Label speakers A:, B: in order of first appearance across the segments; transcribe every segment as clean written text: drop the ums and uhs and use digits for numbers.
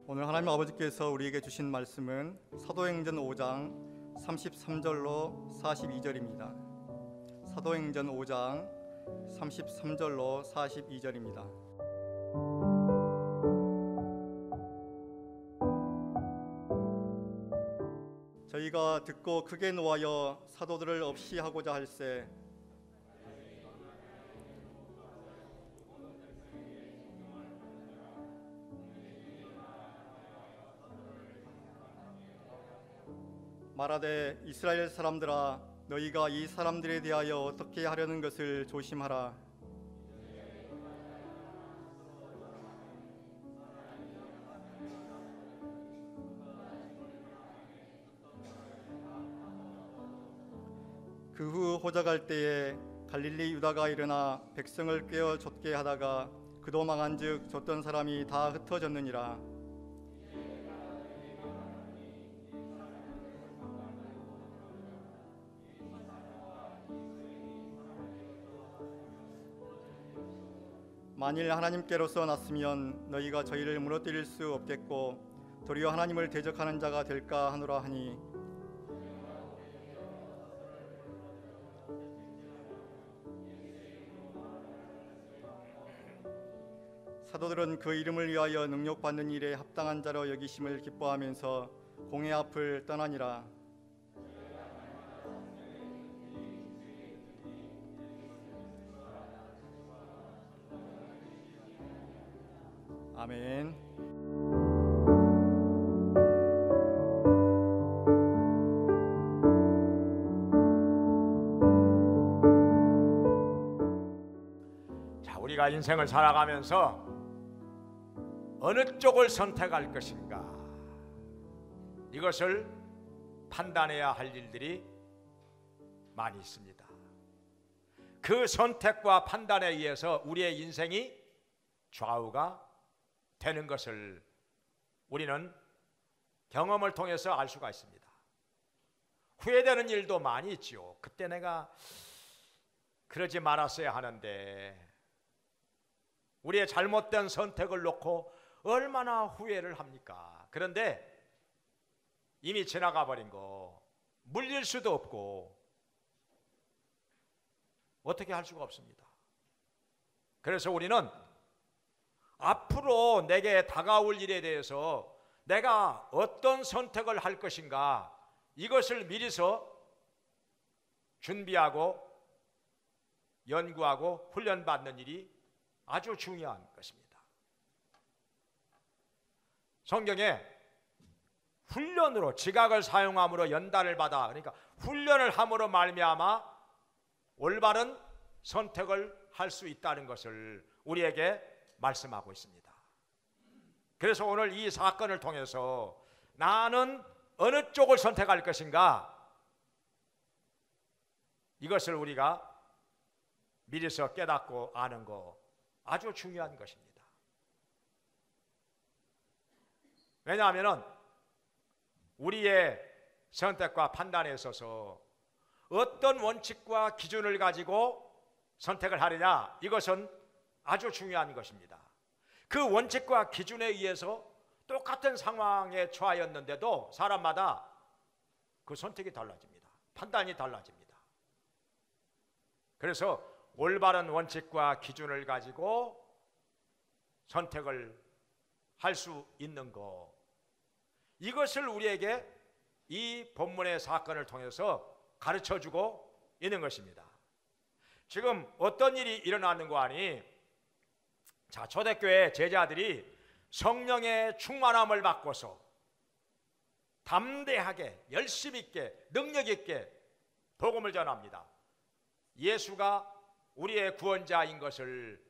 A: 오늘 하나님 아버지께서 우리에게 주신 말씀은 사도행전 5장 33절로 42절입니다. 사도행전 5장 33절로 42절입니다. 저희가 듣고 크게 노하여 사도들을 없이 하고자 할세 말하되 이스라엘 사람들아 너희가 이 사람들에 대하여 어떻게 하려는 것을 조심하라. 그 후 호적할 때에 갈릴리 유다가 일어나 백성을 꿰어 쫓게 하다가 그도 망한즉 쫓던 사람이 다 흩어졌느니라. 만일 하나님께로서 났으면 너희가 저희를 무너뜨릴 수 없겠고 도리어 하나님을 대적하는 자가 될까 하노라 하니 사도들은 그 이름을 위하여 능력받는 일에 합당한 자로 여기심을 기뻐하면서 공회 앞을 떠나니라. 아멘.
B: 자, 우리가 인생을 살아가면서 어느 쪽을 선택할 것인가, 이것을 판단해야 할 일들이 많이 있습니다. 그 선택과 판단에 의해서 우리의 인생이 좌우가 되는 것을 우리는 경험을 통해서 알 수가 있습니다. 후회되는 일도 많이 있지요. 그때 내가 그러지 말았어야 하는데, 우리의 잘못된 선택을 놓고 얼마나 후회를 합니까? 그런데 이미 지나가 버린 거 물릴 수도 없고 어떻게 할 수가 없습니다. 그래서 우리는 앞으로 내게 다가올 일에 대해서 내가 어떤 선택을 할 것인가, 이것을 미리서 준비하고 연구하고 훈련받는 일이 아주 중요한 것입니다. 성경에 훈련으로, 지각을 사용함으로 연단을 받아, 그러니까 훈련을 함으로 말미암아 올바른 선택을 할 수 있다는 것을 우리에게 말씀하고 있습니다. 그래서 오늘 이 사건을 통해서 나는 어느 쪽을 선택할 것인가, 이것을 우리가 미리서 깨닫고 아는 거 아주 중요한 것입니다. 왜냐하면 우리의 선택과 판단에 있어서 어떤 원칙과 기준을 가지고 선택을 하느냐, 이것은 아주 중요한 것입니다. 그 원칙과 기준에 의해서 똑같은 상황에 처하였는데도 사람마다 그 선택이 달라집니다. 판단이 달라집니다. 그래서 올바른 원칙과 기준을 가지고 선택을 할 수 있는 것, 이것을 우리에게 이 본문의 사건을 통해서 가르쳐주고 있는 것입니다. 지금 어떤 일이 일어나는 거 아니? 자, 초대교회 제자들이 성령의 충만함을 받고서 담대하게, 열심 있게, 능력 있게 복음을 전합니다. 예수가 우리의 구원자인 것을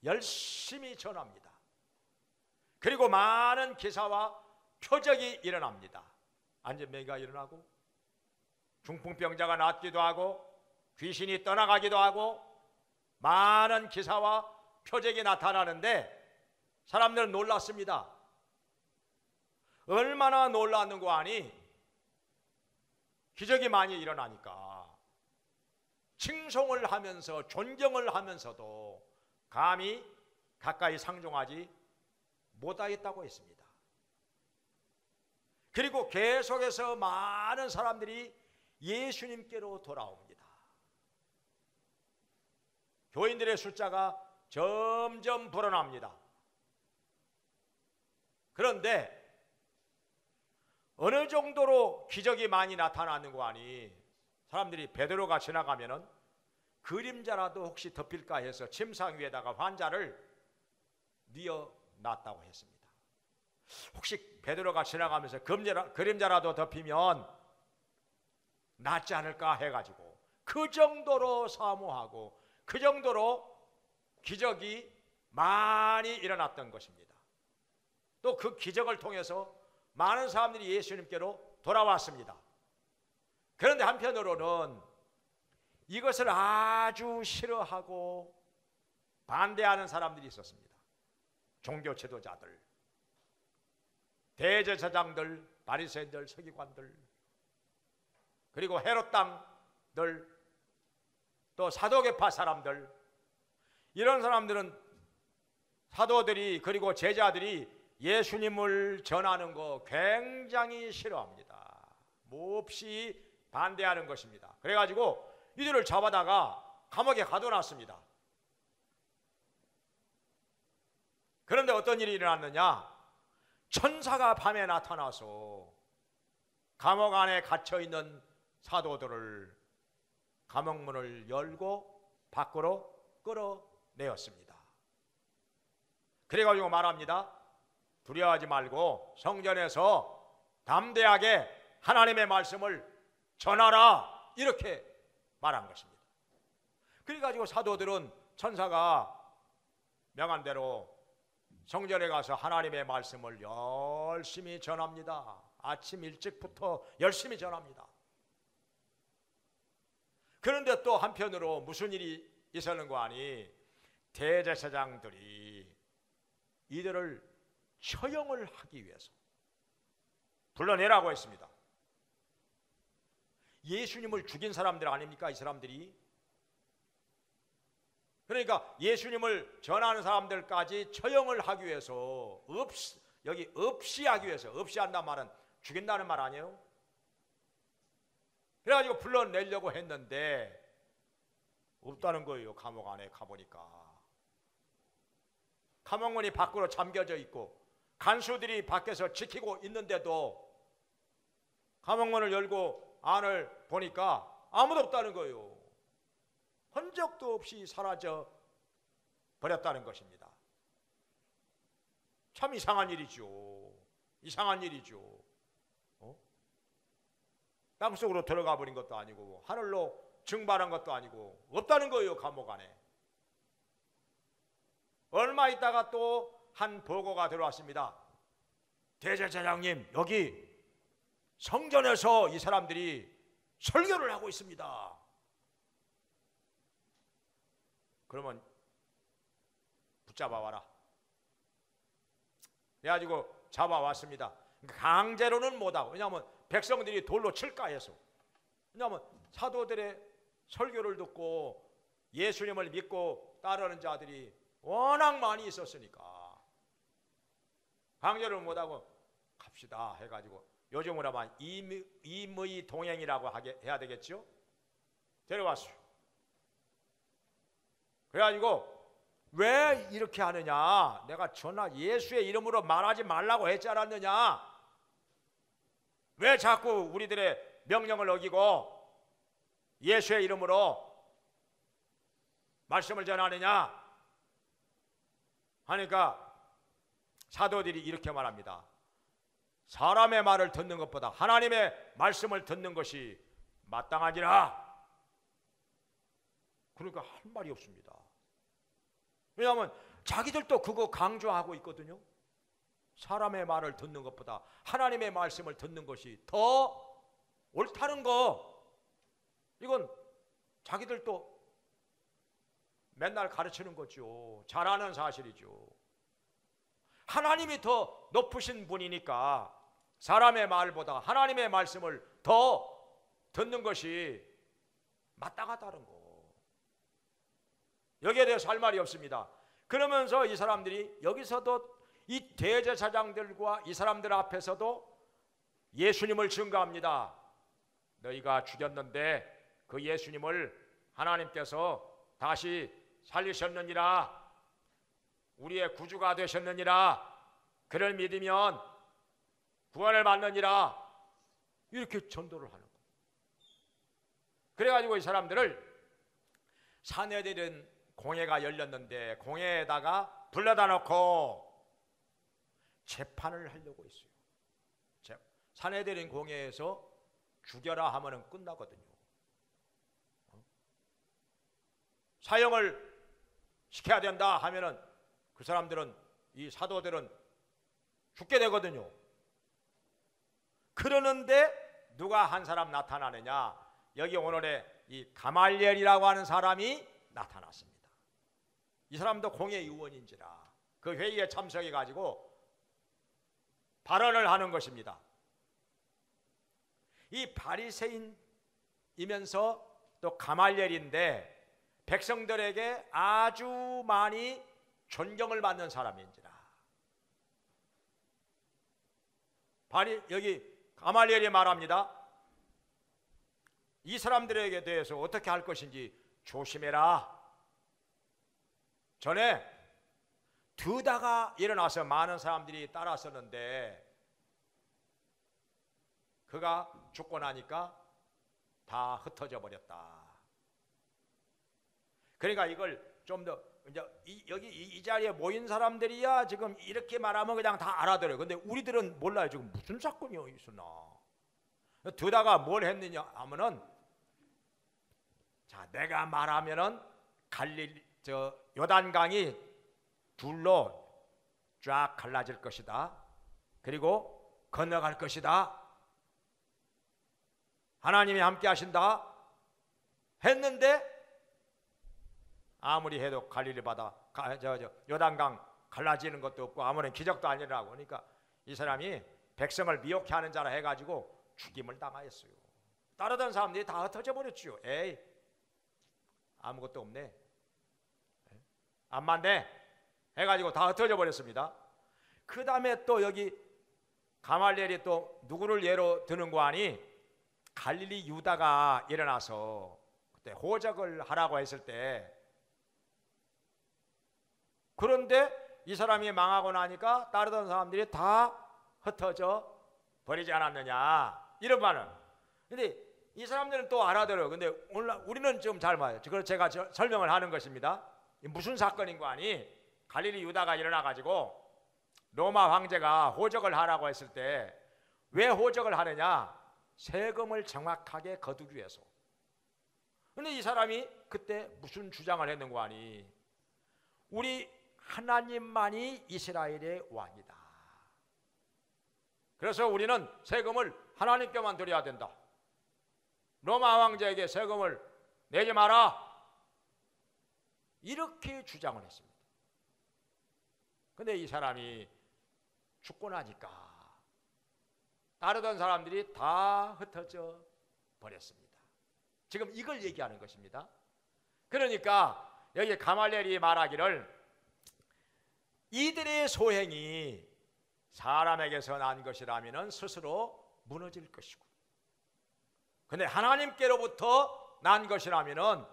B: 열심히 전합니다. 그리고 많은 기사와 표적이 일어납니다. 안전병이가 일어나고 중풍병자가 낫기도 하고 귀신이 떠나가기도 하고 많은 기사와 표적이 나타나는데 사람들은 놀랐습니다. 얼마나 놀랐는 거 아니? 기적이 많이 일어나니까 칭송을 하면서 존경을 하면서도 감히 가까이 상종하지 못하겠다고 했습니다. 그리고 계속해서 많은 사람들이 예수님께로 돌아옵니다. 교인들의 숫자가 점점 불어납니다. 그런데 어느 정도로 기적이 많이 나타나는 거 아니? 사람들이 베드로가 지나가면은 그림자라도 혹시 덮일까 해서 침상 위에다가 환자를 뉘어놨다고 했습니다. 혹시 베드로가 지나가면서 그림자라도 덮이면 낫지 않을까 해가지고 그 정도로 사모하고 그 정도로 기적이 많이 일어났던 것입니다. 또 그 기적을 통해서 많은 사람들이 예수님께로 돌아왔습니다. 그런데 한편으로는 이것을 아주 싫어하고 반대하는 사람들이 있었습니다. 종교 지도자들, 대제사장들, 바리새인들, 서기관들, 그리고 헤롯 당들, 또 사도계파 사람들, 이런 사람들은 사도들이 그리고 제자들이 예수님을 전하는 거 굉장히 싫어합니다. 몹시 반대하는 것입니다. 그래가지고 이들을 잡아다가 감옥에 가둬놨습니다. 그런데 어떤 일이 일어났느냐? 천사가 밤에 나타나서 감옥 안에 갇혀있는 사도들을 감옥문을 열고 밖으로 끌어내었습니다. 그래가지고 말합니다. 두려워하지 말고 성전에서 담대하게 하나님의 말씀을 전하라, 이렇게 말한 것입니다. 그래가지고 사도들은 천사가 명한 대로 성전에 가서 하나님의 말씀을 열심히 전합니다. 아침 일찍부터 열심히 전합니다. 그런데 또 한편으로 무슨 일이 있었는 거 아니? 대제사장들이 이들을 처형을 하기 위해서 불러내라고 했습니다. 예수님을 죽인 사람들 아닙니까? 이 사람들이. 그러니까 예수님을 전하는 사람들까지 처형을 하기 위해서 여기 없이 하기 위해서, 없이 한다는 말은 죽인다는 말 아니에요? 그래가지고 불러내려고 했는데 없다는 거예요. 감옥 안에 가보니까 감옥문이 밖으로 잠겨져 있고 간수들이 밖에서 지키고 있는데도 감옥문을 열고 안을 보니까 아무도 없다는 거예요. 흔적도 없이 사라져 버렸다는 것입니다. 참 이상한 일이죠. 이상한 일이죠. 땅속으로 들어가 버린 것도 아니고 하늘로 증발한 것도 아니고 없다는 거예요. 감옥 안에. 얼마 있다가 또 한 보고가 들어왔습니다. 대제사장님, 여기 성전에서 이 사람들이 설교를 하고 있습니다. 그러면 붙잡아 와라. 그래가지고 잡아왔습니다. 강제로는 못하고, 왜냐하면 백성들이 돌로 칠까 해서. 왜냐하면 사도들의 설교를 듣고 예수님을 믿고 따르는 자들이 워낙 많이 있었으니까 강제를 못하고 갑시다 해가지고, 요즘으로 하면 임의 동행이라고 해야 되겠죠? 데려왔어요. 그래가지고 왜 이렇게 하느냐? 내가 예수의 이름으로 말하지 말라고 했지 않았느냐? 왜 자꾸 우리들의 명령을 어기고 예수의 이름으로 말씀을 전하느냐? 하니까 사도들이 이렇게 말합니다. 사람의 말을 듣는 것보다 하나님의 말씀을 듣는 것이 마땅하니라. 그러니까 할 말이 없습니다. 왜냐하면 자기들도 그거 강조하고 있거든요. 사람의 말을 듣는 것보다 하나님의 말씀을 듣는 것이 더 옳다는 거, 이건 자기들도 맨날 가르치는 거죠. 잘 아는 사실이죠. 하나님이 더 높으신 분이니까 사람의 말보다 하나님의 말씀을 더 듣는 것이 마땅하다는 거. 여기에 대해서 할 말이 없습니다. 그러면서 이 사람들이 여기서도 이 대제사장들과 이 사람들 앞에서도 예수님을 증거합니다. 너희가 죽였는데 그 예수님을 하나님께서 다시 살리셨느니라, 우리의 구주가 되셨느니라, 그를 믿으면 구원을 받느니라, 이렇게 전도를 하는 거예요. 그래가지고 이 사람들을 사내들은 공회가 열렸는데 공회에다가 불러다 놓고 재판을 하려고 했어요. 사내들인 공회에서 죽여라 하면은 끝나거든요. 사형을 시켜야 된다 하면은 그 사람들은, 이 사도들은 죽게 되거든요. 그러는데 누가 한 사람 나타나느냐? 여기 오늘의 이 가말리엘이라고 하는 사람이 나타났습니다. 이 사람도 공회 의원인지라 그 회의에 참석해 가지고 발언을 하는 것입니다. 이 바리새인이면서 또 가말리엘인데 백성들에게 아주 많이 존경을 받는 사람인지라. 여기 가말리엘이 말합니다. 이 사람들에게 대해서 어떻게 할 것인지 조심해라. 전에 드다가 일어나서 많은 사람들이 따랐었는데 그가 죽고 나니까 다 흩어져 버렸다. 그러니까 이걸 좀 더 이제 여기 이 자리에 모인 사람들이야 지금 이렇게 말하면 그냥 다 알아들어요. 근데 우리들은 몰라요. 지금 무슨 사건이 있었나. 드다가 뭘 했느냐 하면은, 자, 내가 말하면은 요단강이 둘로 쫙 갈라질 것이다. 그리고 건너갈 것이다. 하나님이 함께 하신다 했는데 아무리 해도 갈릴리 바다 요단강 갈라지는 것도 없고 아무런 기적도 안 일어나고, 그러니까 이 사람이 백성을 미혹해 하는 자라 해가지고 죽임을 당하였어요. 따르던 사람들이 다 흩어져 버렸지요. 에이, 아무것도 없네, 안 맞네 해가지고 다 흩어져 버렸습니다. 그 다음에 또 여기 가말리엘이 또 누구를 예로 드는 거 아니? 갈릴리 유다가 일어나서 그때 호적을 하라고 했을 때, 그런데 이 사람이 망하고 나니까 따르던 사람들이 다 흩어져 버리지 않았느냐, 이런 말은. 근데 이 사람들은 또 알아들어요. 근데 오늘 우리는 좀 잘 맞아요. 그걸 제가 설명을 하는 것입니다. 무슨 사건인 거 아니? 갈릴리 유다가 일어나 가지고 로마 황제가 호적을 하라고 했을 때 왜 호적을 하느냐? 세금을 정확하게 거두기 위해서. 근데 이 사람이 그때 무슨 주장을 했는 거 아니? 우리 하나님만이 이스라엘의 왕이다. 그래서 우리는 세금을 하나님께만 드려야 된다. 로마 황제에게 세금을 내지 마라. 이렇게 주장을 했습니다. 근데 이 사람이 죽고 나니까 따르던 사람들이 다 흩어져 버렸습니다. 지금 이걸 얘기하는 것입니다. 그러니까 여기 가말리엘이 말하기를 이들의 소행이 사람에게서 난 것이라면 스스로 무너질 것이고, 근데 하나님께로부터 난 것이라면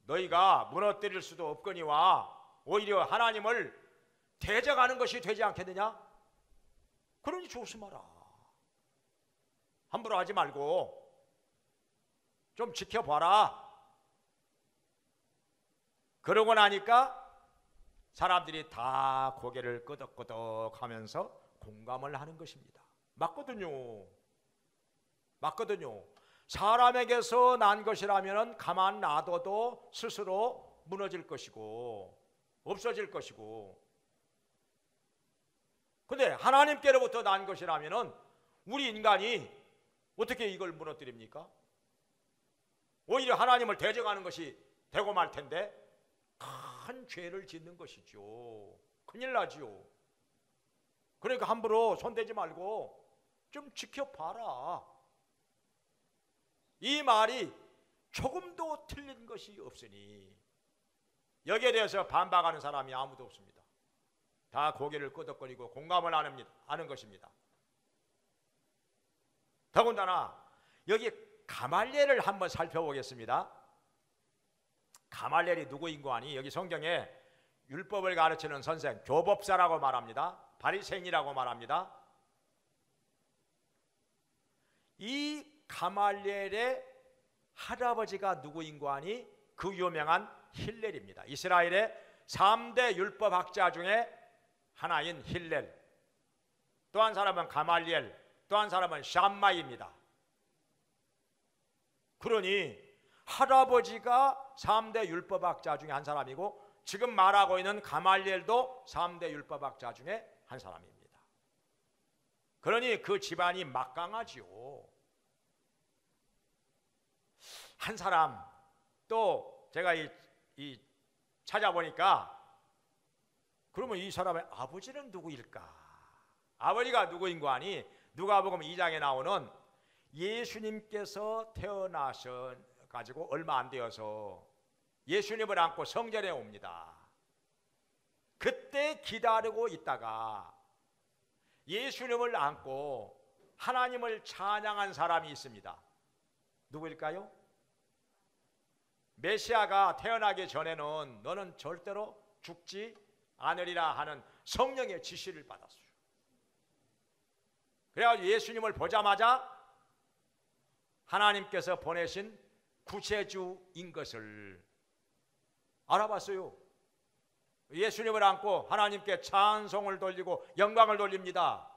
B: 너희가 무너뜨릴 수도 없거니와 오히려 하나님을 대적하는 것이 되지 않겠느냐? 그러니 조심하라. 함부로 하지 말고 좀 지켜봐라. 그러고 나니까 사람들이 다 고개를 끄덕끄덕 하면서 공감을 하는 것입니다. 맞거든요. 맞거든요. 사람에게서 난 것이라면 가만 놔둬도 스스로 무너질 것이고 없어질 것이고, 근데 하나님께로부터 난 것이라면 우리 인간이 어떻게 이걸 무너뜨립니까? 오히려 하나님을 대적하는 것이 되고 말 텐데 큰 죄를 짓는 것이죠. 큰일 나지요. 그러니까 함부로 손대지 말고 좀 지켜봐라. 이 말이 조금도 틀린 것이 없으니 여기에 대해서 반박하는 사람이 아무도 없습니다. 다 고개를 끄덕거리고 공감을 하는 것입니다. 더군다나 여기 가말리엘을 한번 살펴보겠습니다. 가말리엘이 누구인고 하니 여기 성경에 율법을 가르치는 선생, 교법사라고 말합니다. 바리새인이라고 말합니다. 이 가말리엘의 할아버지가 누구인고 하니 그 유명한 힐렐입니다. 이스라엘의 3대 율법학자 중에 하나인 힐렐. 또 한 사람은 가말리엘, 또 한 사람은 샴마이입니다. 그러니 할아버지가 3대 율법학자 중에 한 사람이고 지금 말하고 있는 가말리엘도 3대 율법학자 중에 한 사람입니다. 그러니 그 집안이 막강하지요. 한 사람 또 제가 이 찾아보니까 그러면 이 사람의 아버지는 누구일까? 아버지가 누구인고 하니 누가복음 2장에 나오는 예수님께서 태어나셔 가지고 얼마 안 되어서 예수님을 안고 성전에 옵니다. 그때 기다리고 있다가 예수님을 안고 하나님을 찬양한 사람이 있습니다. 누구일까요? 메시아가 태어나기 전에는 너는 절대로 죽지 않으리라 하는 성령의 지시를 받았어요. 그래가지고 예수님을 보자마자 하나님께서 보내신 구세주인 것을 알아봤어요. 예수님을 안고 하나님께 찬송을 돌리고 영광을 돌립니다.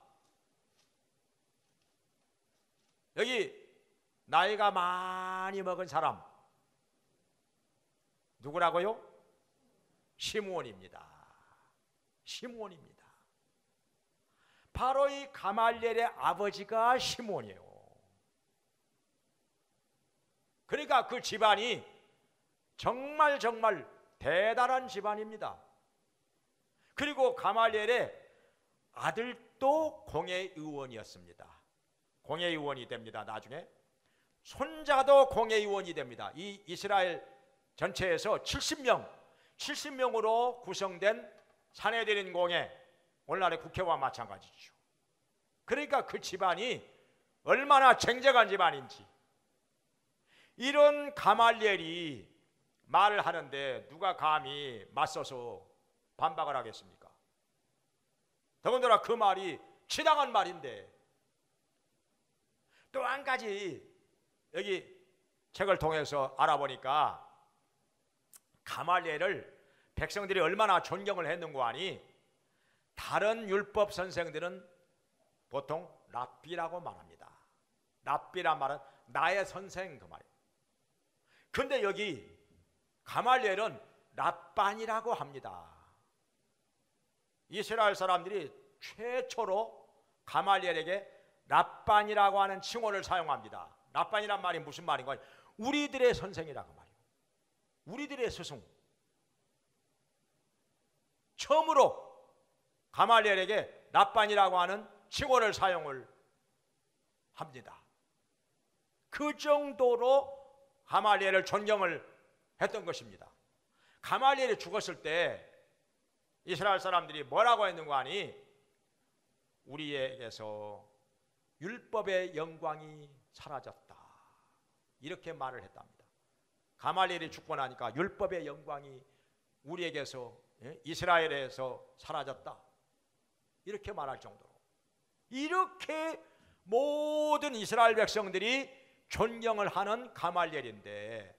B: 여기 나이가 많이 먹은 사람 누구라고요? 시므온입니다. 시므온입니다. 바로 이 가말리엘의 아버지가 시므온이에요. 그러니까 그 집안이 정말 대단한 집안입니다. 그리고 가말리엘의 아들도 공회의원이었습니다. 공회의원이 됩니다. 나중에 손자도 공회의원이 됩니다. 이 이스라엘 전체에서 70명으로 구성된 산헤드린 공회, 오늘날의 국회와 마찬가지죠. 그러니까 그 집안이 얼마나 쟁쟁한 집안인지. 이런 가말리엘이 말을 하는데 누가 감히 맞서서 반박을 하겠습니까? 더군다나 그 말이 치당한 말인데. 또 한 가지 여기 책을 통해서 알아보니까 가말리엘을 백성들이 얼마나 존경을 했는고 하니 다른 율법 선생들은 보통 랍비라고 말합니다. 랍비란 말은 나의 선생 그 말이에요. 근데 여기 가말리엘은 랍반이라고 합니다. 이스라엘 사람들이 최초로 가말리엘에게 랍반이라고 하는 칭호를 사용합니다. 랍반이란 말이 무슨 말인가? 우리들의 선생이라고 말이에요. 우리들의 스승. 처음으로 가말리엘에게 랍반이라고 하는 칭호를 사용을 합니다. 그 정도로 가말리엘을 존경을 했던 것입니다. 가말리엘이 죽었을 때 이스라엘 사람들이 뭐라고 했는가 하니 우리에게서 율법의 영광이 사라졌다. 이렇게 말을 했답니다. 가말리엘이 죽고 나니까 율법의 영광이 우리에게서 이스라엘에서 사라졌다. 이렇게 말할 정도로 이렇게 모든 이스라엘 백성들이 존경을 하는 가말리엘인데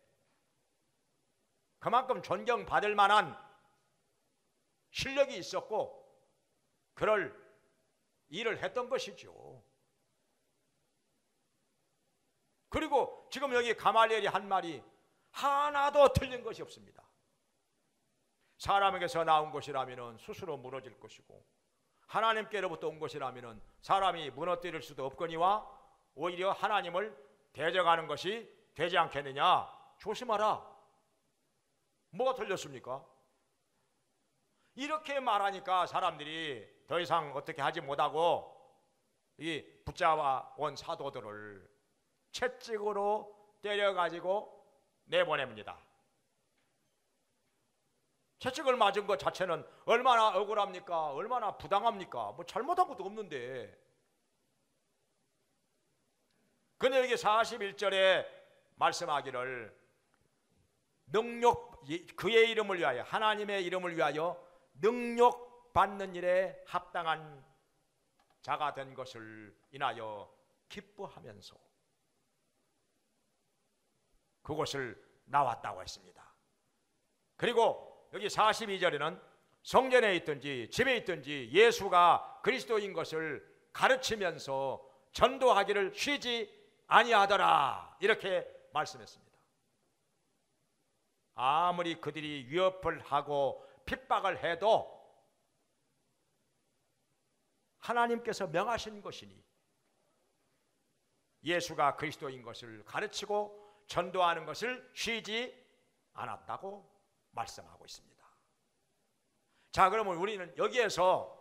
B: 그만큼 존경받을 만한 실력이 있었고 그럴 일을 했던 것이죠. 그리고 지금 여기 가말리엘이 한 말이 하나도 틀린 것이 없습니다. 사람에게서 나온 것이라면 스스로 무너질 것이고 하나님께로부터 온 것이라면 사람이 무너뜨릴 수도 없거니와 오히려 하나님을 대적하는 것이 되지 않겠느냐. 조심하라. 뭐가 틀렸습니까? 이렇게 말하니까 사람들이 더 이상 어떻게 하지 못하고 이 붙잡아 온 사도들을 채찍으로 때려가지고 내보냅니다. 채찍을 맞은 것 자체는 얼마나 억울합니까? 얼마나 부당합니까? 뭐 잘못한 것도 없는데 근데 여기 41절에 말씀하기를 능력, 그의 이름을 위하여, 하나님의 이름을 위하여 능력 받는 일에 합당한 자가 된 것을 인하여 기뻐하면서 그것을 나왔다고 했습니다. 그리고 여기 42절에는 성전에 있든지 집에 있든지 예수가 그리스도인 것을 가르치면서 전도하기를 쉬지 아니하더라, 이렇게 말씀했습니다. 아무리 그들이 위협을 하고 핍박을 해도 하나님께서 명하신 것이니 예수가 그리스도인 것을 가르치고 전도하는 것을 쉬지 않았다고 말씀하고 있습니다. 자, 그러면 우리는 여기에서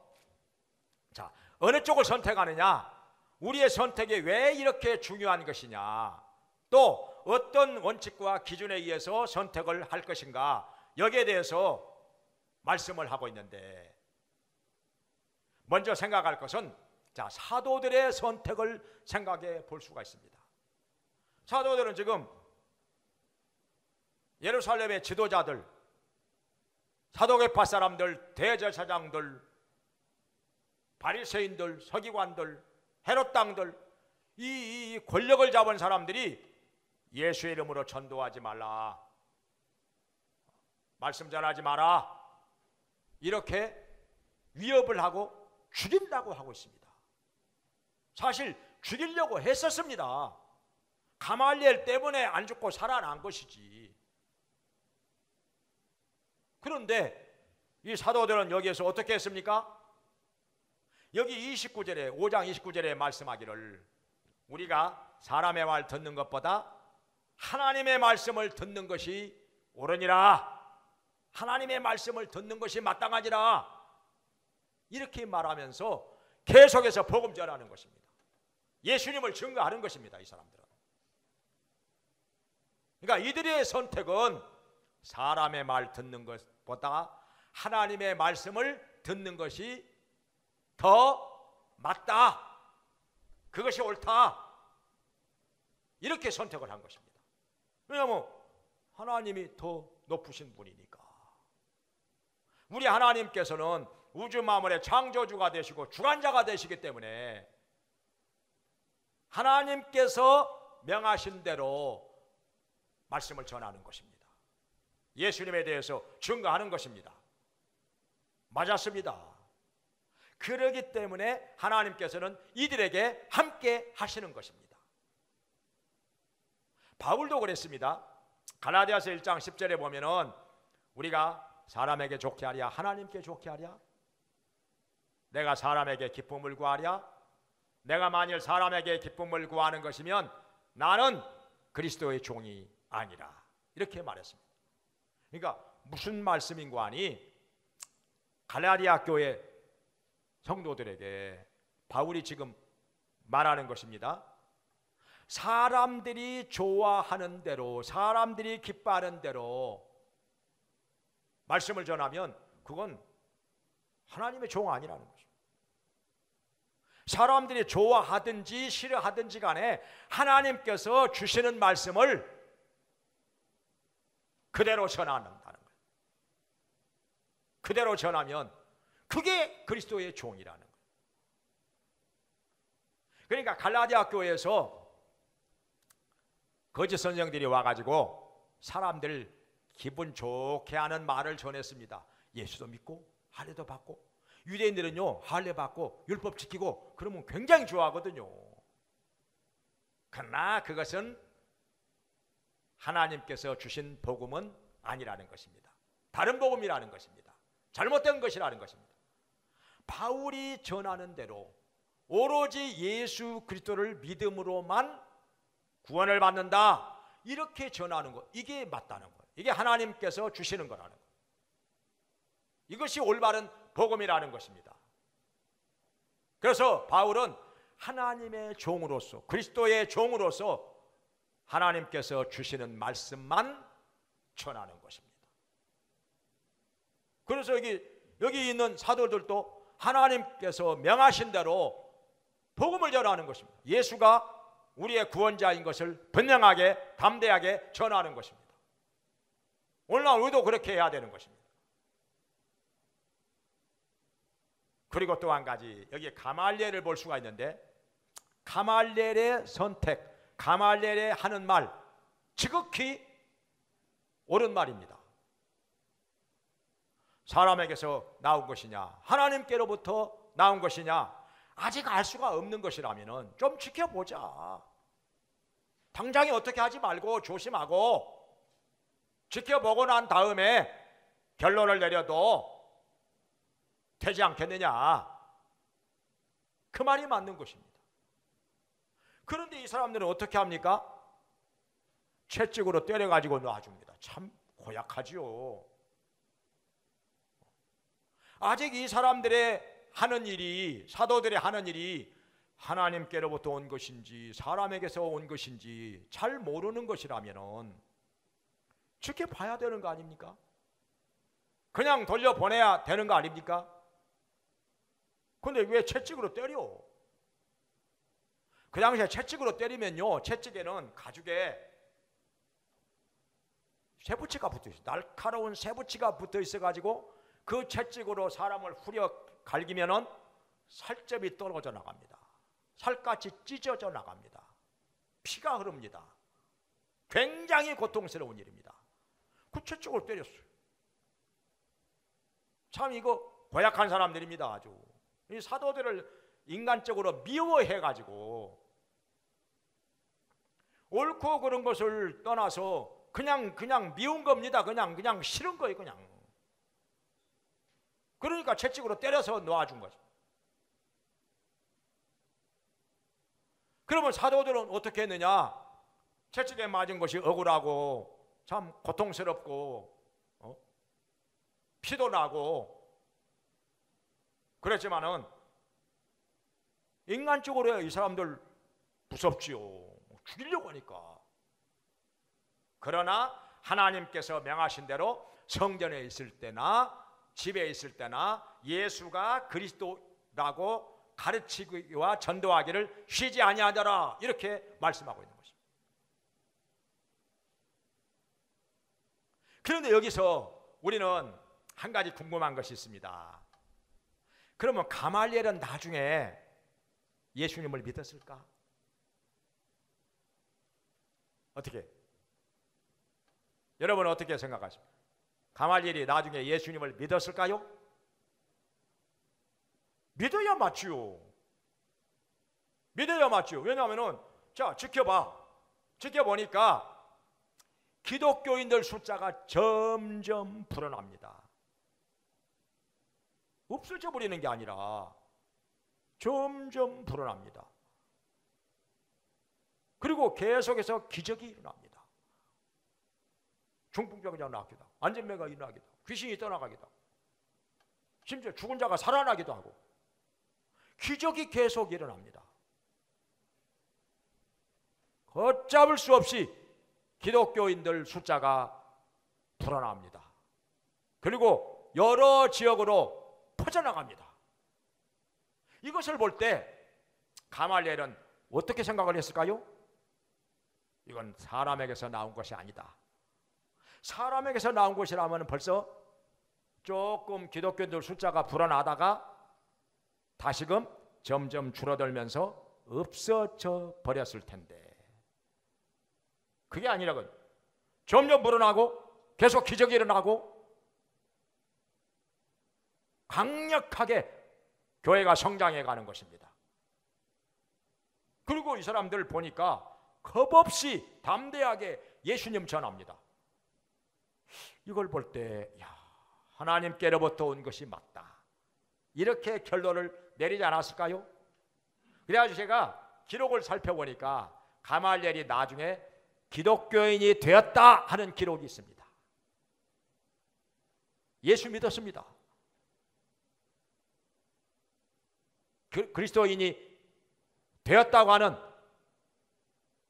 B: 자, 어느 쪽을 선택하느냐, 우리의 선택이 왜 이렇게 중요한 것이냐, 또 어떤 원칙과 기준에 의해서 선택을 할 것인가, 여기에 대해서 말씀을 하고 있는데, 먼저 생각할 것은 자, 사도들의 선택을 생각해 볼 수가 있습니다. 사도들은 지금 예루살렘의 지도자들, 사도계파 사람들, 대제사장들, 바리새인들, 서기관들, 헤롯 당들, 이 권력을 잡은 사람들이 예수의 이름으로 전도하지 말라, 말씀 전하지 마라, 이렇게 위협을 하고 죽인다고 하고 있습니다. 사실 죽이려고 했었습니다. 가말리엘 때문에 안 죽고 살아난 것이지. 그런데 이 사도들은 여기에서 어떻게 했습니까? 여기 29절에 5장 29절에 말씀하기를 우리가 사람의 말 듣는 것보다 하나님의 말씀을 듣는 것이 옳으니라, 하나님의 말씀을 듣는 것이 마땅하니라, 이렇게 말하면서 계속해서 복음 전하는 것입니다. 예수님을 증거하는 것입니다. 이 사람들은. 그러니까 이들의 선택은 사람의 말 듣는 것보다 하나님의 말씀을 듣는 것이 더 맞다, 그것이 옳다, 이렇게 선택을 한 것입니다. 왜냐하면 하나님이 더 높으신 분이니까. 우리 하나님께서는 우주 만물의 창조주가 되시고 주관자가 되시기 때문에 하나님께서 명하신 대로 말씀을 전하는 것입니다. 예수님에 대해서 증거하는 것입니다. 맞았습니다. 그러기 때문에 하나님께서는 이들에게 함께 하시는 것입니다. 바울도 그랬습니다. 갈라디아서 1장 10절에 보면은 우리가 사람에게 좋게 하랴 하나님께 좋게 하랴, 내가 사람에게 기쁨을 구하랴, 내가 만일 사람에게 기쁨을 구하는 것이면 나는 그리스도의 종이 아니라, 이렇게 말했습니다. 그러니까 무슨 말씀인고 하니 갈라디아 교회 성도들에게 바울이 지금 말하는 것입니다. 사람들이 좋아하는 대로, 사람들이 기뻐하는 대로 말씀을 전하면 그건 하나님의 종 아니라는 거죠. 사람들이 좋아하든지 싫어하든지 간에 하나님께서 주시는 말씀을 그대로 전한다는 거예요. 그대로 전하면 그게 그리스도의 종이라는 거예요. 그러니까 갈라디아 교회에서 거짓 선생들이 와가지고 사람들 기분 좋게 하는 말을 전했습니다. 예수도 믿고 할례도 받고, 유대인들은요 할례 받고 율법 지키고 그러면 굉장히 좋아하거든요. 그러나 그것은 하나님께서 주신 복음은 아니라는 것입니다. 다른 복음이라는 것입니다. 잘못된 것이라는 것입니다. 바울이 전하는 대로 오로지 예수 그리스도를 믿음으로만 구원을 받는다, 이렇게 전하는 것, 이게 맞다는 거예요. 이게 하나님께서 주시는 거라는 거예요. 이것이 올바른 복음이라는 것입니다. 그래서 바울은 하나님의 종으로서, 그리스도의 종으로서 하나님께서 주시는 말씀만 전하는 것입니다. 그래서 여기 있는 사도들도 하나님께서 명하신 대로 복음을 전하는 것입니다. 예수가 우리의 구원자인 것을 분명하게 담대하게 전하는 것입니다. 오늘날 우리도 그렇게 해야 되는 것입니다. 그리고 또 한 가지, 여기 가말리엘을 볼 수가 있는데, 가말리엘의 선택, 가말리엘의 하는 말, 지극히 옳은 말입니다. 사람에게서 나온 것이냐, 하나님께로부터 나온 것이냐, 아직 알 수가 없는 것이라면 좀 지켜보자. 당장에 어떻게 하지 말고 조심하고 지켜보고 난 다음에 결론을 내려도 되지 않겠느냐, 그 말이 맞는 것입니다. 그런데 이 사람들은 어떻게 합니까? 채찍으로 때려가지고 놔줍니다. 참 고약하지요. 아직 이 사람들의 하는 일이, 사도들의 하는 일이 하나님께로부터 온 것인지 사람에게서 온 것인지 잘 모르는 것이라면 지켜봐야 되는 거 아닙니까? 그냥 돌려보내야 되는 거 아닙니까? 근데 왜 채찍으로 때려? 그 당시에 채찍으로 때리면요, 채찍에는 가죽에 쇠붙이가 붙어 있어요. 날카로운 쇠붙이가 붙어 있어 가지고 그 채찍으로 사람을 후려 갈기면은 살점이 떨어져 나갑니다. 살갗이 찢어져 나갑니다. 피가 흐릅니다. 굉장히 고통스러운 일입니다. 그 채찍으로 때렸어요. 참 이거 고약한 사람들입니다. 아주 이 사도들을 인간적으로 미워해 가지고 옳고 그런 것을 떠나서 그냥 미운 겁니다. 그냥 싫은 거예요. 그냥. 그러니까 채찍으로 때려서 놓아준 거죠. 그러면 사도들은 어떻게 했느냐? 채찍에 맞은 것이 억울하고 참 고통스럽고 피도 나고 그랬지만은 인간적으로 이 사람들 무섭지요. 죽이려고 하니까. 그러나 하나님께서 명하신 대로 성전에 있을 때나 집에 있을 때나 예수가 그리스도라고 가르치기와 전도하기를 쉬지 아니하더라, 이렇게 말씀하고 있는 것입니다. 그런데 여기서 우리는 한 가지 궁금한 것이 있습니다. 그러면 가말리엘은 나중에 예수님을 믿었을까? 어떻게? 여러분은 어떻게 생각하십니까? 가말리엘이 나중에 예수님을 믿었을까요? 믿어야 맞지요. 믿어야 맞지요. 왜냐하면은 자, 지켜보니까 기독교인들 숫자가 점점 불어납니다. 없어져 버리는 게 아니라 점점 불어납니다. 그리고 계속해서 기적이 일어납니다. 중풍병이 나기도 하고, 안전병가 일어나기도 하고, 귀신이 떠나가기도 하고, 심지어 죽은 자가 살아나기도 하고, 기적이 계속 일어납니다. 걷잡을 수 없이 기독교인들 숫자가 불어납니다. 그리고 여러 지역으로 퍼져나갑니다. 이것을 볼 때 가말리엘은 어떻게 생각을 했을까요? 이건 사람에게서 나온 것이 아니다. 사람에게서 나온 것이라면 벌써 조금 기독교인들 숫자가 불어나다가 다시금 점점 줄어들면서 없어져 버렸을 텐데, 그게 아니라군. 점점 불어나고 계속 기적이 일어나고 강력하게 교회가 성장해 가는 것입니다. 그리고 이 사람들 보니까 겁없이 담대하게 예수님 전합니다. 이걸 볼 때 하나님께로부터 온 것이 맞다, 이렇게 결론을 내리지 않았을까요? 그래가지고 제가 기록을 살펴보니까 가말리엘이 나중에 기독교인이 되었다 하는 기록이 있습니다. 예수 믿었습니다. 그리스도인이 되었다고 하는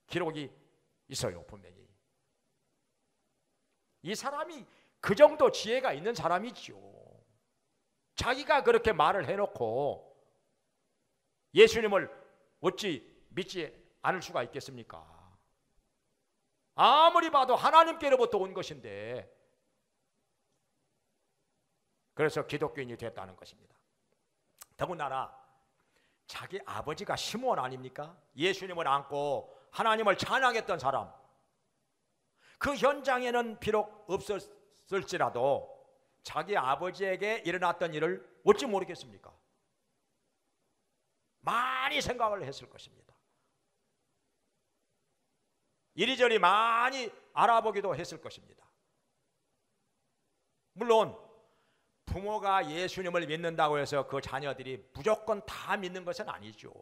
B: 기록이 있어요. 분명히 이 사람이 그 정도 지혜가 있는 사람이지요. 자기가 그렇게 말을 해놓고 예수님을 어찌 믿지 않을 수가 있겠습니까? 아무리 봐도 하나님께로부터 온 것인데, 그래서 기독교인이 됐다는 것입니다. 더군다나 자기 아버지가 시므온 아닙니까? 예수님을 안고 하나님을 찬양했던 사람. 그 현장에는 비록 없었을지라도 자기 아버지에게 일어났던 일을 어찌 모르겠습니까? 많이 생각을 했을 것입니다. 이리저리 많이 알아보기도 했을 것입니다. 물론 부모가 예수님을 믿는다고 해서 그 자녀들이 무조건 다 믿는 것은 아니죠.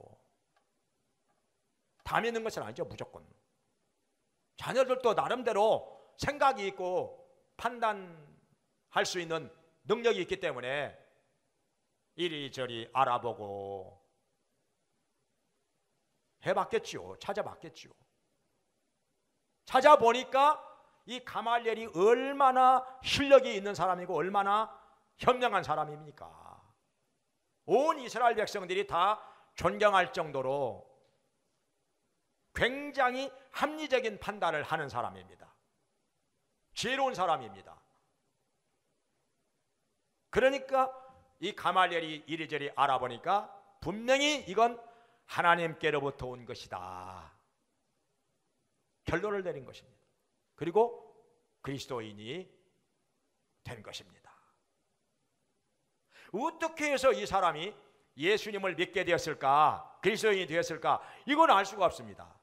B: 다 믿는 것은 아니죠, 무조건. 자녀들도 나름대로 생각이 있고 판단할 수 있는 능력이 있기 때문에 이리저리 알아보고 해봤겠죠. 찾아봤겠죠. 찾아보니까 이 가말리엘이 얼마나 실력이 있는 사람이고 얼마나 현명한 사람입니까? 온 이스라엘 백성들이 다 존경할 정도로 굉장히 합리적인 판단을 하는 사람입니다. 지혜로운 사람입니다. 그러니까 이 가말리엘이 이리저리 알아보니까 분명히 이건 하나님께로부터 온 것이다. 결론을 내린 것입니다. 그리고 그리스도인이 된 것입니다. 어떻게 해서 이 사람이 예수님을 믿게 되었을까? 그리스도인이 되었을까? 이건 알 수가 없습니다.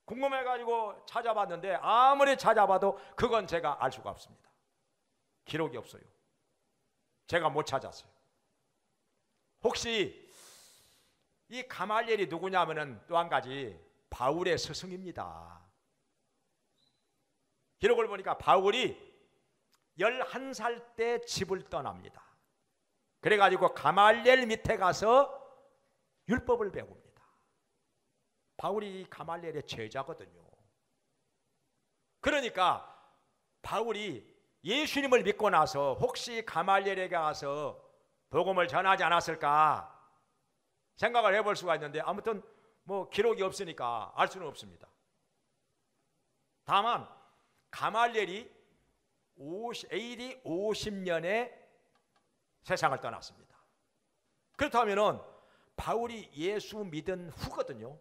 B: 궁금해가지고 찾아봤는데 아무리 찾아봐도 그건 제가 알 수가 없습니다. 기록이 없어요. 제가 못 찾았어요. 혹시 이 가말리엘이 누구냐면은 또 한 가지 바울의 스승입니다. 기록을 보니까 바울이 11살 때 집을 떠납니다. 그래가지고 가말리엘 밑에 가서 율법을 배웁니다. 바울이 가말리엘의 제자거든요. 그러니까 바울이 예수님을 믿고 나서 혹시 가말리엘에게 가서 복음을 전하지 않았을까 생각을 해볼 수가 있는데 아무튼 뭐 기록이 없으니까 알 수는 없습니다. 다만 가말리엘이 AD 50년에 세상을 떠났습니다. 그렇다면은 바울이 예수 믿은 후거든요.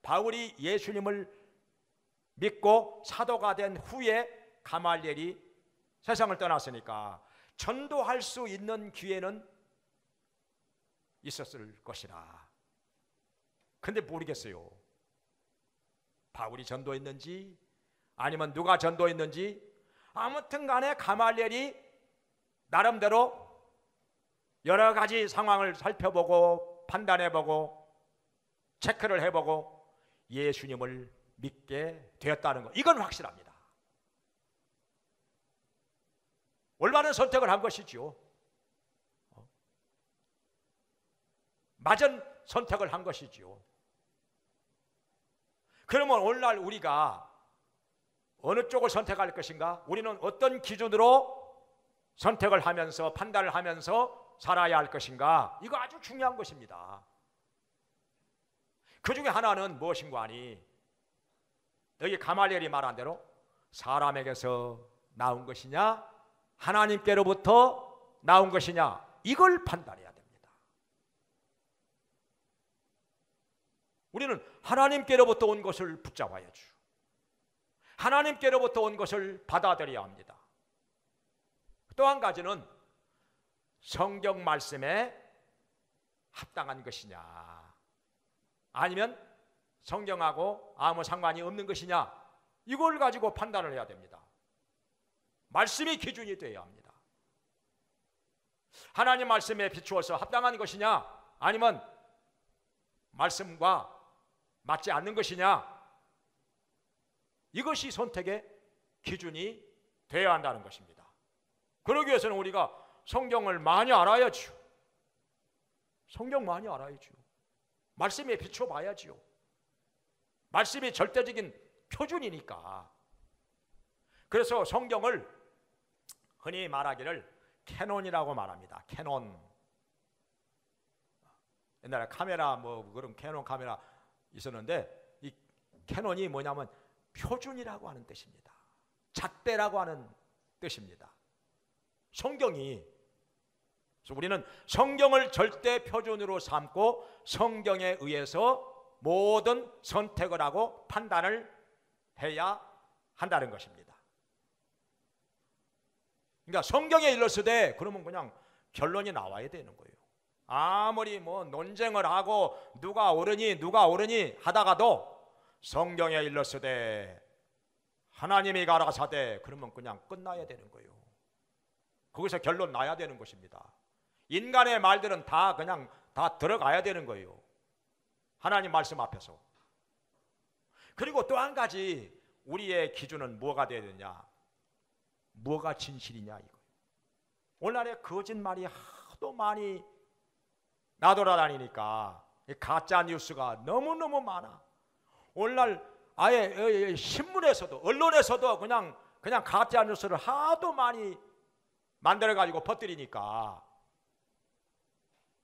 B: 바울이 예수님을 믿고 사도가 된 후에 가말리엘이 세상을 떠났으니까 전도할 수 있는 기회는 있었을 것이라. 근데 모르겠어요. 바울이 전도했는지 아니면 누가 전도했는지 아무튼 간에 가말리엘이 나름대로 여러 가지 상황을 살펴보고 판단해보고 체크를 해보고 예수님을 믿게 되었다는 것, 이건 확실합니다. 올바른 선택을 한 것이죠. 맞은 선택을 한 것이죠. 그러면 오늘날 우리가 어느 쪽을 선택할 것인가? 우리는 어떤 기준으로 선택을 하면서 판단을 하면서 살아야 할 것인가? 이거 아주 중요한 것입니다. 그 중에 하나는 무엇인가 하니 여기 가말리엘이 말한 대로 사람에게서 나온 것이냐 하나님께로부터 나온 것이냐 이걸 판단해야 됩니다. 우리는 하나님께로부터 온 것을 붙잡아야죠. 하나님께로부터 온 것을 받아들여야 합니다. 또 한 가지는 성경 말씀에 합당한 것이냐 아니면 성경하고 아무 상관이 없는 것이냐 이걸 가지고 판단을 해야 됩니다. 말씀이 기준이 되어야 합니다. 하나님 말씀에 비추어서 합당한 것이냐 아니면 말씀과 맞지 않는 것이냐 이것이 선택의 기준이 되어야 한다는 것입니다. 그러기 위해서는 우리가 성경을 많이 알아야죠. 성경 많이 알아야죠. 말씀에 비춰봐야죠. 말씀이 절대적인 표준이니까. 그래서 성경을 흔히 말하기를 캐논이라고 말합니다. 캐논. 옛날에 카메라 뭐 그런 캐논 카메라 있었는데 이 캐논이 뭐냐면 표준이라고 하는 뜻입니다. 잣대라고 하는 뜻입니다. 성경이, 그래서 우리는 성경을 절대 표준으로 삼고 성경에 의해서 모든 선택을 하고 판단을 해야 한다는 것입니다. 그러니까 성경에 일렀으되 그러면 그냥 결론이 나와야 되는 거예요. 아무리 뭐 논쟁을 하고 누가 옳으니 하다가도 성경에 일렀으되 하나님이 가라사대 그러면 그냥 끝나야 되는 거예요. 거기서 결론 나야 되는 것입니다. 인간의 말들은 다 그냥 다 들어가야 되는 거예요. 하나님 말씀 앞에서. 그리고 또 한 가지 우리의 기준은 뭐가 되어야 되느냐, 뭐가 진실이냐 이거. 오늘날에 거짓말이 하도 많이 나돌아다니니까 가짜 뉴스가 너무너무 많아. 오늘날 아예 신문에서도 언론에서도 그냥 가짜 뉴스를 하도 많이 만들어 가지고 퍼뜨리니까,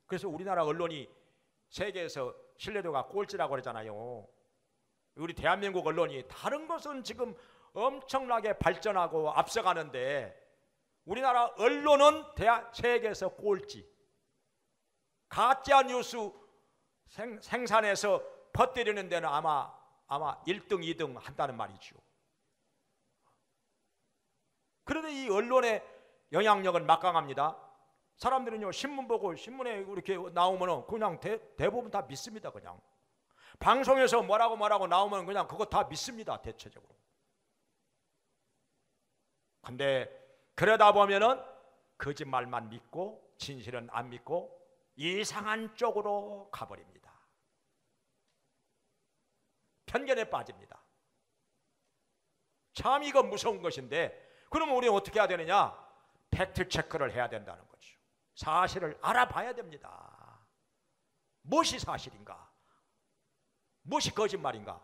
B: 그래서 우리나라 언론이 세계에서 신뢰도가 꼴찌라고 그러잖아요. 우리 대한민국 언론이 다른 것은 지금 엄청나게 발전하고 앞서가는데 우리나라 언론은 세계에서 꼴찌. 가짜 뉴스 생산해서 퍼뜨리는 데는 아마 1등, 2등 한다는 말이죠. 그런데 이 언론의 영향력은 막강합니다. 사람들은요, 신문 보고 신문에 이렇게 나오면 그냥 대부분 다 믿습니다. 그냥 방송에서 뭐라고 나오면 그냥 그거 다 믿습니다. 대체적으로. 근데 그러다 보면은 거짓말만 믿고 진실은 안 믿고 이상한 쪽으로 가버립니다. 편견에 빠집니다. 참 이건 무서운 것인데, 그러면 우리는 어떻게 해야 되느냐? 팩트 체크를 해야 된다는 거죠. 사실을 알아봐야 됩니다. 무엇이 사실인가? 무엇이 거짓말인가?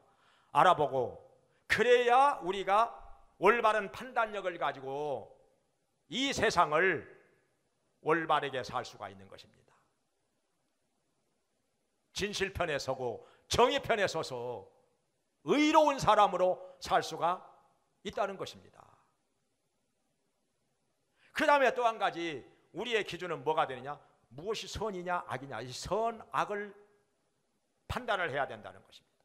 B: 알아보고, 그래야 우리가 올바른 판단력을 가지고 이 세상을 올바르게 살 수가 있는 것입니다. 진실 편에 서고 정의 편에 서서 의로운 사람으로 살 수가 있다는 것입니다. 그 다음에 또 한 가지 우리의 기준은 뭐가 되느냐? 무엇이 선이냐 악이냐, 이 선악을 판단을 해야 된다는 것입니다.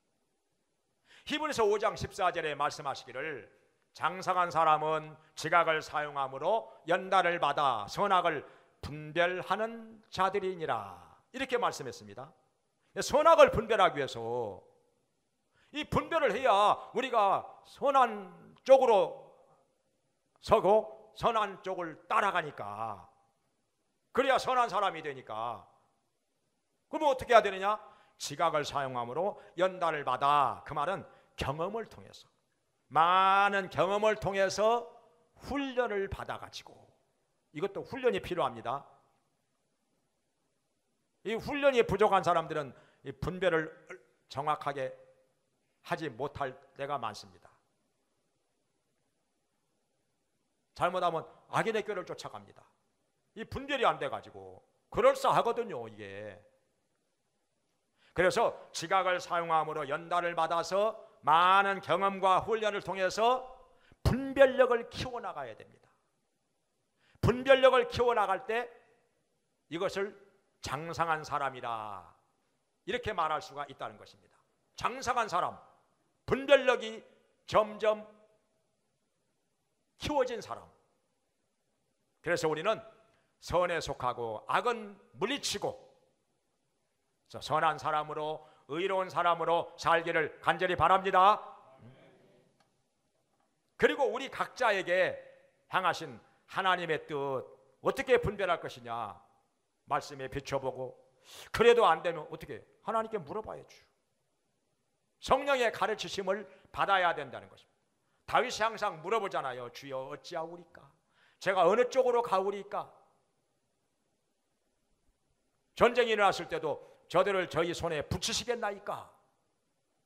B: 히브리서 5장 14절에 말씀하시기를 장성한 사람은 지각을 사용함으로 연단을 받아 선악을 분별하는 자들이니라, 이렇게 말씀했습니다. 선악을 분별하기 위해서 이 분별을 해야 우리가 선한 쪽으로 서고 선한 쪽을 따라가니까, 그래야 선한 사람이 되니까. 그러면 어떻게 해야 되느냐? 지각을 사용함으로 연단을 받아, 그 말은 경험을 통해서, 많은 경험을 통해서 훈련을 받아가지고, 이것도 훈련이 필요합니다. 이 훈련이 부족한 사람들은 이 분별을 정확하게 하지 못할 때가 많습니다. 잘못하면 악인의 꾀를 쫓아갑니다. 이 분별이 안 돼가지고 그럴싸하거든요, 이게. 그래서 지각을 사용함으로 연단을 받아서 많은 경험과 훈련을 통해서 분별력을 키워나가야 됩니다. 분별력을 키워나갈 때 이것을 장성한 사람이라 이렇게 말할 수가 있다는 것입니다. 장성한 사람, 분별력이 점점 키워진 사람. 그래서 우리는 선에 속하고 악은 물리치고 선한 사람으로, 의로운 사람으로 살기를 간절히 바랍니다. 그리고 우리 각자에게 향하신 하나님의 뜻 어떻게 분별할 것이냐, 말씀에 비춰보고, 그래도 안 되면 어떻게 하나님께 물어봐야죠. 성령의 가르치심을 받아야 된다는 것입니다. 다윗이 항상 물어보잖아요. 주여 어찌하오리까? 제가 어느 쪽으로 가오리까? 전쟁이 일어났을 때도 저들을 저희 손에 붙이시겠나이까?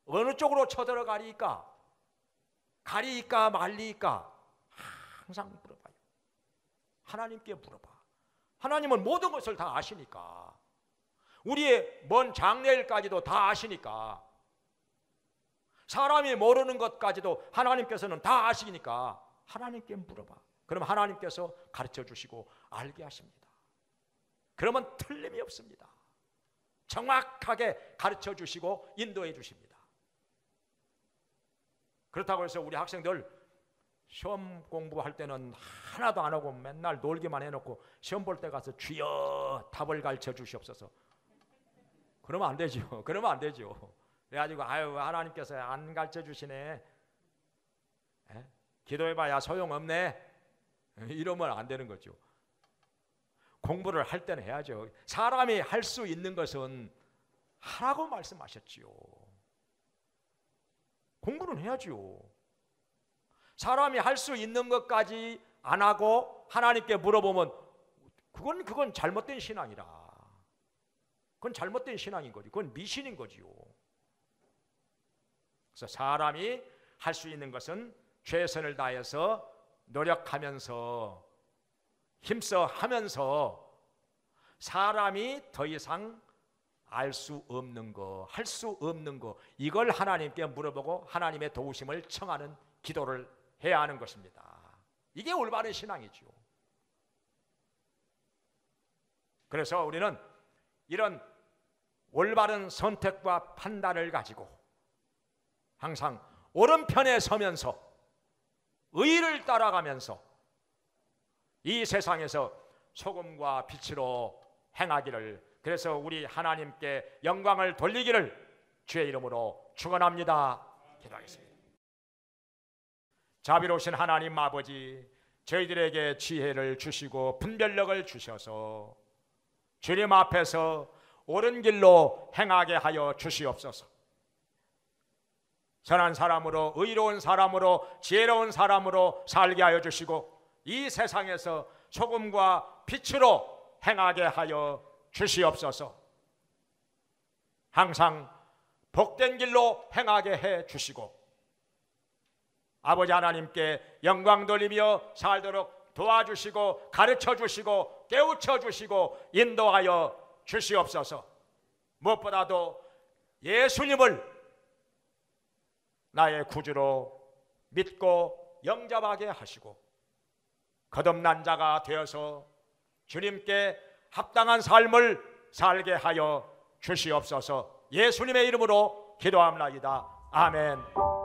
B: 어느 쪽으로 쳐들어가리까? 가리이까 말리이까? 항상 물어봐요. 하나님께 물어봐. 하나님은 모든 것을 다 아시니까. 우리의 먼 장래일까지도 다 아시니까, 사람이 모르는 것까지도 하나님께서는 다 아시니까 하나님께 물어봐. 그럼 하나님께서 가르쳐 주시고 알게 하십니다. 그러면 틀림이 없습니다. 정확하게 가르쳐 주시고 인도해 주십니다. 그렇다고 해서 우리 학생들 시험 공부할 때는 하나도 안 하고 맨날 놀기만 해놓고 시험 볼 때 가서 주여 답을 가르쳐 주시옵소서. 그러면 안 되죠. 그러면 안 되죠. 그래가지고 아유 하나님께서 안 가르쳐 주시네, 기도해봐야 소용없네, 이러면 안 되는 거죠. 공부를 할 때는 해야죠. 사람이 할 수 있는 것은 하라고 말씀하셨지요. 공부는 해야지요. 사람이 할 수 있는 것까지 안 하고 하나님께 물어보면 그건 잘못된 신앙이라. 그건 잘못된 신앙인 거지. 그건 미신인 거지요. 그래서 사람이 할 수 있는 것은 최선을 다해서 노력하면서 힘써 하면서 사람이 더 이상 알 수 없는 거, 할 수 없는 거, 이걸 하나님께 물어보고 하나님의 도우심을 청하는 기도를 해야 하는 것입니다. 이게 올바른 신앙이죠. 그래서 우리는 이런 올바른 선택과 판단을 가지고 항상 오른편에 서면서 의를 따라가면서 이 세상에서 소금과 빛으로 행하기를, 그래서 우리 하나님께 영광을 돌리기를 주의 이름으로 축원합니다. 기도하겠습니다. 자비로우신 하나님 아버지, 저희들에게 지혜를 주시고 분별력을 주셔서 주님 앞에서 옳은 길로 행하게 하여 주시옵소서. 선한 사람으로, 의로운 사람으로, 지혜로운 사람으로 살게 하여 주시고 이 세상에서 소금과 빛으로 행하게 하여 주시옵소서. 항상 복된 길로 행하게 해 주시고 아버지 하나님께 영광 돌리며 살도록 도와주시고 가르쳐 주시고 깨우쳐 주시고 인도하여 주시옵소서. 무엇보다도 예수님을 나의 구주로 믿고 영접하게 하시고 거듭난 자가 되어서 주님께 합당한 삶을 살게 하여 주시옵소서. 예수님의 이름으로 기도합나이다. 아멘.